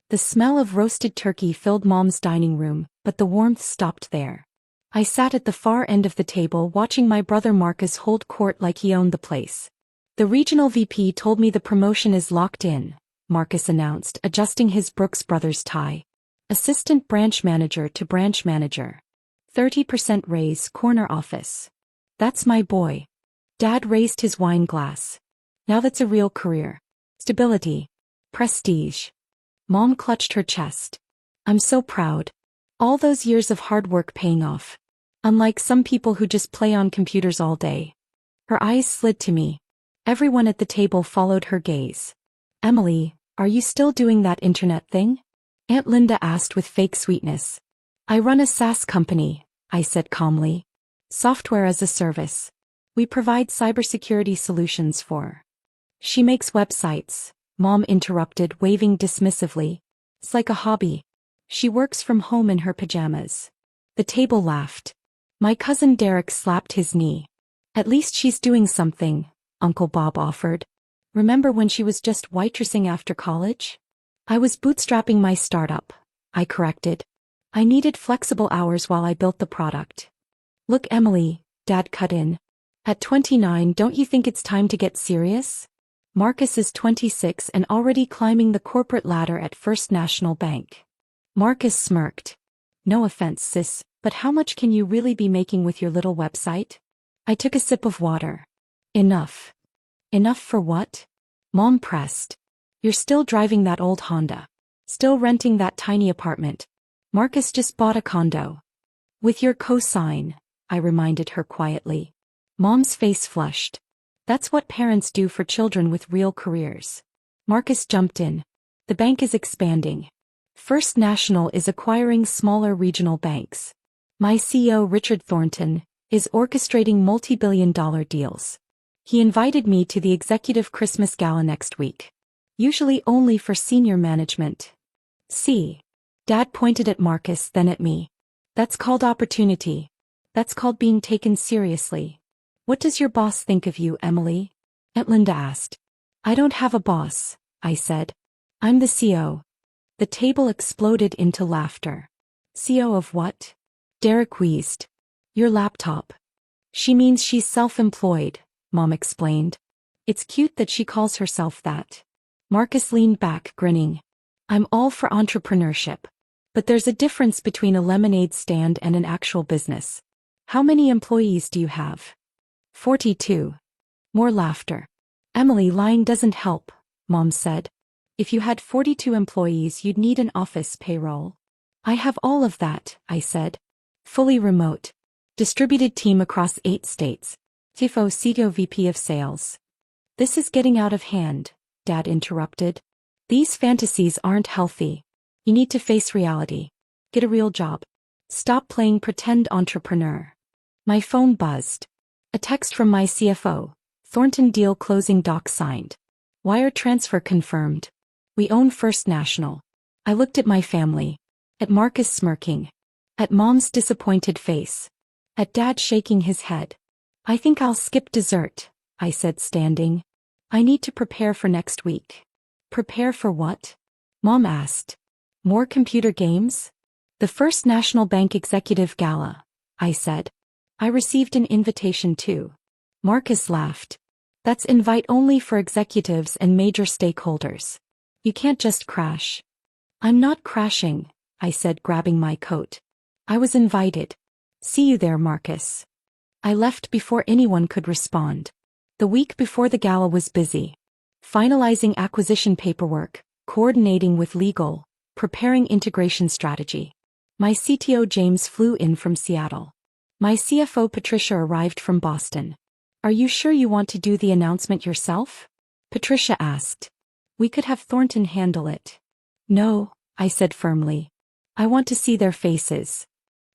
The smell of roasted turkey filled Mom's dining room, but the warmth stopped there. I sat at the far end of the table watching my brother Marcus hold court like he owned the place. The regional VP told me the promotion is locked in, Marcus announced, adjusting his Brooks Brothers tie. Assistant branch manager to branch manager. 30% raise, corner office. That's my boy. Dad raised his wine glass. Now that's a real career. Stability. Prestige. Mom clutched her chest. I'm so proud. All those years of hard work paying off. Unlike some people who just play on computers all day. Her eyes slid to me. Everyone at the table followed her gaze. Emily, are you still doing that internet thing? Aunt Linda asked with fake sweetness. I run a SaaS company, I said calmly. Software as a service. We provide cybersecurity solutions for. She makes websites, Mom interrupted, waving dismissively. It's like a hobby. She works from home in her pajamas. The table laughed. My cousin Derek slapped his knee. At least she's doing something, Uncle Bob offered. Remember when she was just waitressing after college? I was bootstrapping my startup, I corrected. I needed flexible hours while I built the product. Look, Emily, Dad cut in. At 29, don't you think it's time to get serious? Marcus is 26 and already climbing the corporate ladder at First National Bank. Marcus smirked. No offense, sis, but how much can you really be making with your little website? I took a sip of water. Enough. Enough for what? Mom pressed. You're still driving that old Honda. Still renting that tiny apartment. Marcus just bought a condo. With your cosign, I reminded her quietly. Mom's face flushed. That's what parents do for children with real careers. Marcus jumped in. The bank is expanding. First National is acquiring smaller regional banks. My CEO, Richard Thornton, is orchestrating multi-billion-dollar deals. He invited me to the executive Christmas gala next week. Usually only for senior management. See. Dad pointed at Marcus, then at me. That's called opportunity. That's called being taken seriously. What does your boss think of you, Emily? Aunt Linda asked. I don't have a boss, I said. I'm the CEO. The table exploded into laughter. CEO of what? Derek wheezed. Your laptop. She means she's self-employed, Mom explained. It's cute that she calls herself that. Marcus leaned back, grinning. I'm all for entrepreneurship. But there's a difference between a lemonade stand and an actual business. How many employees do you have? 42. More laughter. Emily, lying doesn't help, Mom said. If you had 42 employees, you'd need an office payroll. I have all of that, I said. Fully remote. Distributed team across 8 states. CFO, CTO, VP of sales. This is getting out of hand, Dad interrupted. These fantasies aren't healthy. You need to face reality. Get a real job. Stop playing pretend entrepreneur. My phone buzzed. A text from my CFO. Thornton deal closing, doc signed. Wire transfer confirmed. We own First National. I looked at my family. At Marcus smirking. At Mom's disappointed face. At Dad shaking his head. I think I'll skip dessert, I said, standing. I need to prepare for next week. Prepare for what? Mom asked. More computer games? The First National Bank Executive Gala, I said. I received an invitation too. Marcus laughed. That's invite only for executives and major stakeholders. You can't just crash. I'm not crashing, I said, grabbing my coat. I was invited. See you there, Marcus. I left before anyone could respond. The week before the gala was busy. Finalizing acquisition paperwork, coordinating with legal, preparing integration strategy. My CTO James flew in from Seattle. My CFO Patricia arrived from Boston. Are you sure you want to do the announcement yourself? Patricia asked. We could have Thornton handle it. No, I said firmly. I want to see their faces.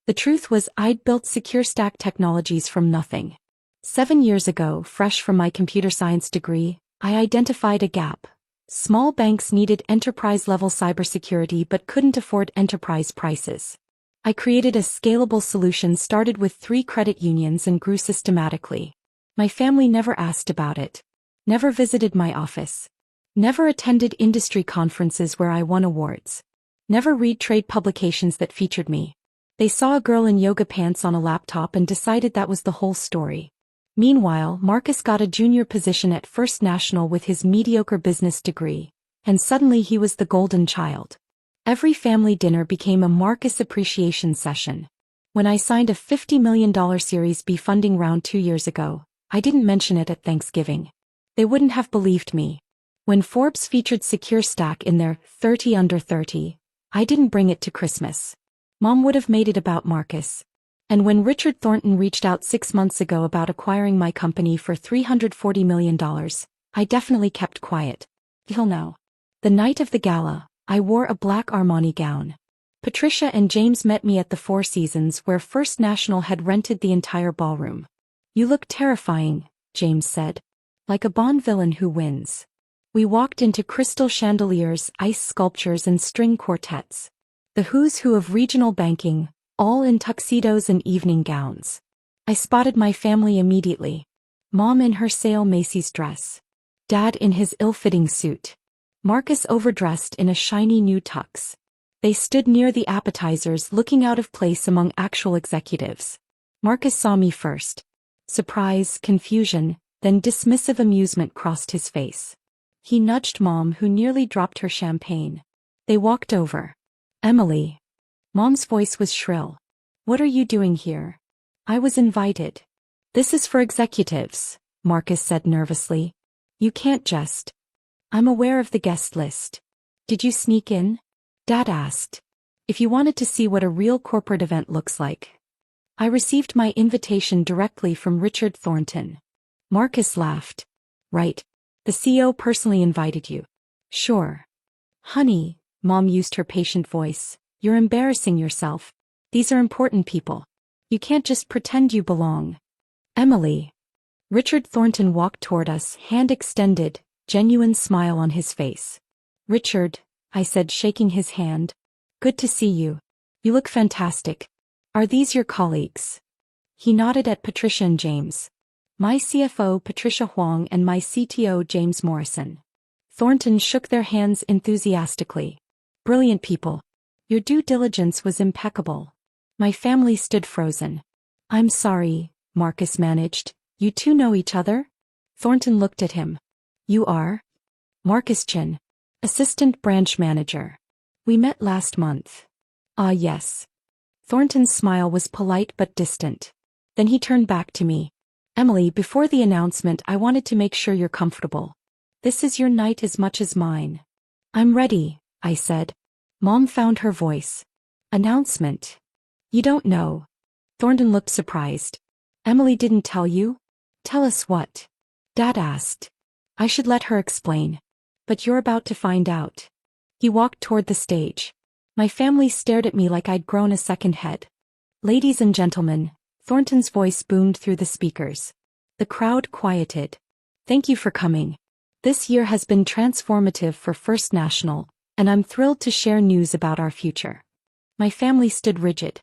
The truth was I'd built secure stack technologies from nothing. 7 years ago, fresh from my computer science degree, I identified a gap. Small banks needed enterprise-level cybersecurity but couldn't afford enterprise prices. I created a scalable solution, started with 3 credit unions and grew systematically. My family never asked about it. Never visited my office. Never attended industry conferences where I won awards. Never read trade publications that featured me. They saw a girl in yoga pants on a laptop and decided that was the whole story. Meanwhile, Marcus got a junior position at First National with his mediocre business degree, and suddenly he was the golden child. Every family dinner became a Marcus appreciation session. When I signed a $50 million Series B funding round 2 years ago, I didn't mention it at Thanksgiving. They wouldn't have believed me. When Forbes featured SecureStack in their 30 Under 30, I didn't bring it to Christmas. Mom would have made it about Marcus. And when Richard Thornton reached out 6 months ago about acquiring my company for $340 million, I definitely kept quiet. Till now. The night of the gala, I wore a black Armani gown. Patricia and James met me at the Four Seasons where First National had rented the entire ballroom. "You look terrifying," James said. "Like a Bond villain who wins." We walked into crystal chandeliers, ice sculptures and string quartets. The who's who of regional banking, all in tuxedos and evening gowns. I spotted my family immediately. Mom in her sale Macy's dress. Dad in his ill-fitting suit. Marcus overdressed in a shiny new tux. They stood near the appetizers looking out of place among actual executives. Marcus saw me first. Surprise, confusion, then dismissive amusement crossed his face. He nudged Mom, who nearly dropped her champagne. They walked over. "Emily." Mom's voice was shrill. "What are you doing here?" "I was invited." "This is for executives," Marcus said nervously. "You can't just." "I'm aware of the guest list." "Did you sneak in?" Dad asked. "If you wanted to see what a real corporate event looks like." "I received my invitation directly from Richard Thornton." Marcus laughed. "Right. The CEO personally invited you." "Sure." "Honey," Mom used her patient voice, "you're embarrassing yourself. These are important people. You can't just pretend you belong." "Emily." Richard Thornton walked toward us, hand extended, genuine smile on his face. "Richard," I said, shaking his hand. "Good to see you. You look fantastic. Are these your colleagues?" He nodded at Patricia and James. "My CFO Patricia Huang and my CTO James Morrison." Thornton shook their hands enthusiastically. "Brilliant people. Your due diligence was impeccable." My family stood frozen. "I'm sorry," Marcus managed. "You two know each other?" Thornton looked at him. "You are?" Marcus Chin. Assistant branch manager. "We met last month." "Ah, yes." Thornton's smile was polite but distant. Then he turned back to me. "Emily, before the announcement I wanted to make sure you're comfortable. This is your night as much as mine." "I'm ready," I said. Mom found her voice. "Announcement? You don't know." Thornton looked surprised. "Emily didn't tell you?" "Tell us what?" Dad asked. "I should let her explain. But you're about to find out." He walked toward the stage. My family stared at me like I'd grown a second head. "Ladies and gentlemen," Thornton's voice boomed through the speakers. The crowd quieted. "Thank you for coming. This year has been transformative for First National, and I'm thrilled to share news about our future." My family stood rigid.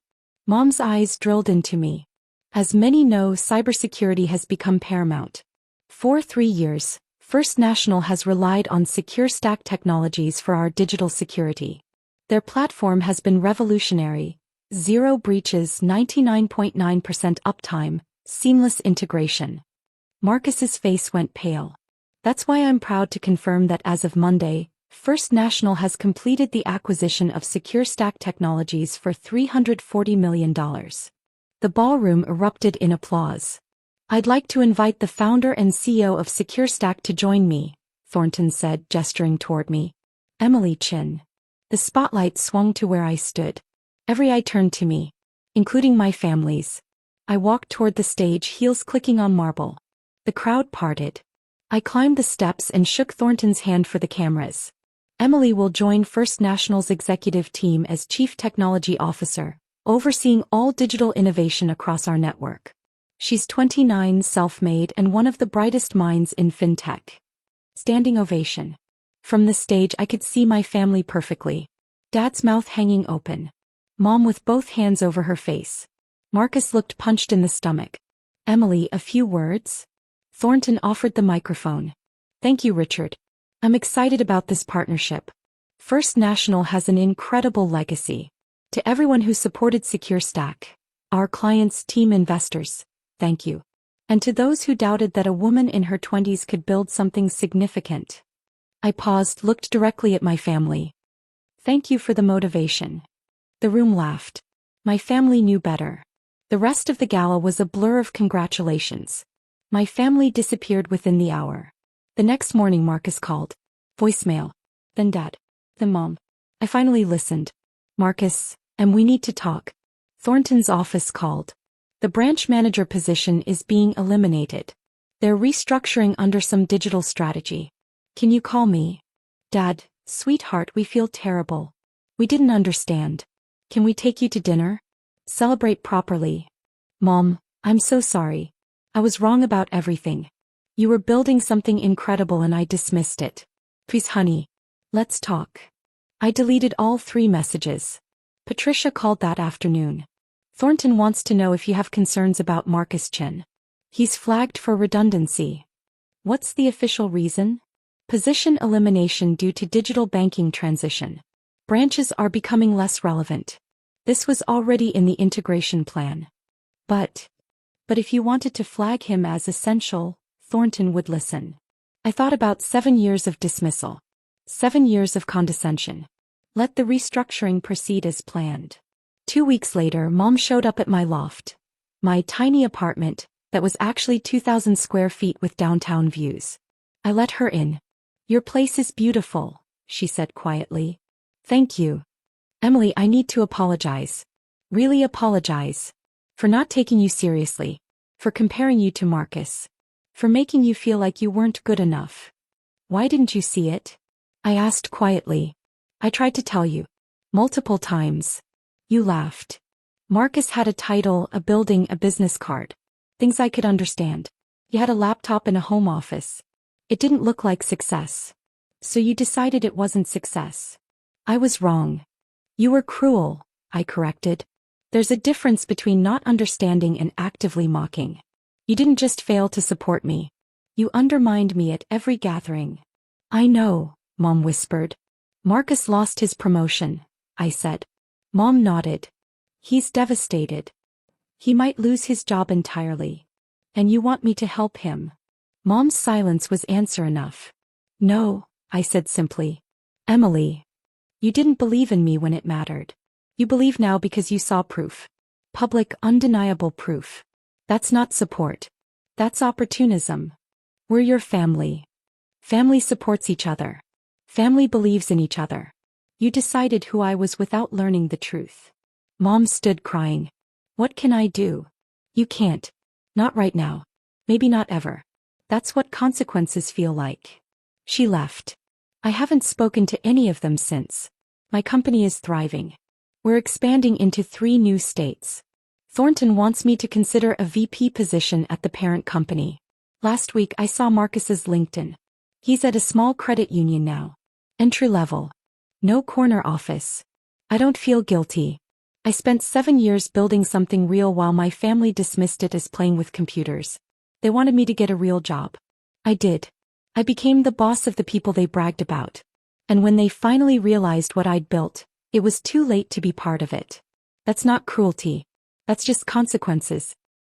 Mom's eyes drilled into me. "As many know, cybersecurity has become paramount. For 3 years, First National has relied on SecureStack technologies for our digital security. Their platform has been revolutionary. 0 breaches, 99.9% uptime, seamless integration." Marcus's face went pale. "That's why I'm proud to confirm that as of Monday, First National has completed the acquisition of SecureStack Technologies for $340 million. The ballroom erupted in applause. "I'd like to invite the founder and CEO of SecureStack to join me," Thornton said, gesturing toward me. "Emily Chin." The spotlight swung to where I stood. Every eye turned to me, including my family's. I walked toward the stage, heels clicking on marble. The crowd parted. I climbed the steps and shook Thornton's hand for the cameras. "Emily will join First National's executive team as Chief Technology Officer, overseeing all digital innovation across our network. She's 29, self-made, and one of the brightest minds in fintech." Standing ovation. From the stage I could see my family perfectly. Dad's mouth hanging open. Mom with both hands over her face. Marcus looked punched in the stomach. "Emily, a few words?" Thornton offered the microphone. "Thank you, Richard. I'm excited about this partnership. First National has an incredible legacy. To everyone who supported Secure Stack, our clients, team investors, thank you. And to those who doubted that a woman in her 20s could build something significant. I paused, looked directly at my family. Thank you for the motivation. The room laughed. My family knew better. The rest of the gala was a blur of congratulations. My family disappeared within the hour. The next morning Marcus called. Voicemail. Then Dad. Then Mom. I finally listened. Marcus, and we need to talk. Thornton's office called. The branch manager position is being eliminated. They're restructuring under some digital strategy. Can you call me? Dad, sweetheart, we feel terrible. We didn't understand. Can we take you to dinner? Celebrate properly. Mom, I'm so sorry. I was wrong about everything. You were building something incredible and I dismissed it. Please, honey. Let's talk. I deleted all 3 messages. Patricia called that afternoon. Thornton wants to know if you have concerns about Marcus Chin. He's flagged for redundancy. What's the official reason? Position elimination due to digital banking transition. Branches are becoming less relevant. This was already in the integration plan. But if you wanted to flag him as essential, Thornton would listen. I thought about 7 years of dismissal. 7 years of condescension. Let the restructuring proceed as planned. 2 weeks later, Mom showed up at my loft. My tiny apartment, that was actually 2,000 square feet with downtown views. I let her in. Your place is beautiful, she said quietly. Thank you. Emily, I need to apologize. Really apologize. For not taking you seriously. For comparing you to Marcus. For making you feel like you weren't good enough. Why didn't you see it? I asked quietly. I tried to tell you. Multiple times. You laughed. Marcus had a title, a building, a business card. Things I could understand. He had a laptop and a home office. It didn't look like success. So you decided it wasn't success. I was wrong. You were cruel, I corrected. There's a difference between not understanding and actively mocking. You didn't just fail to support me. You undermined me at every gathering. I know, Mom whispered. Marcus lost his promotion, I said. Mom nodded. He's devastated. He might lose his job entirely. And you want me to help him. Mom's silence was answer enough. No, I said simply. Emily. You didn't believe in me when it mattered. You believe now because you saw proof. Public, undeniable proof. That's not support. That's opportunism. We're your family. Family supports each other. Family believes in each other. You decided who I was without learning the truth. Mom stood crying. What can I do? You can't. Not right now. Maybe not ever. That's what consequences feel like. She left. I haven't spoken to any of them since. My company is thriving. We're expanding into 3 new states. Thornton wants me to consider a VP position at the parent company. Last week I saw Marcus's LinkedIn. He's at a small credit union now. Entry level. No corner office. I don't feel guilty. I spent 7 years building something real while my family dismissed it as playing with computers. They wanted me to get a real job. I did. I became the boss of the people they bragged about. And when they finally realized what I'd built, it was too late to be part of it. That's not cruelty. That's just consequences.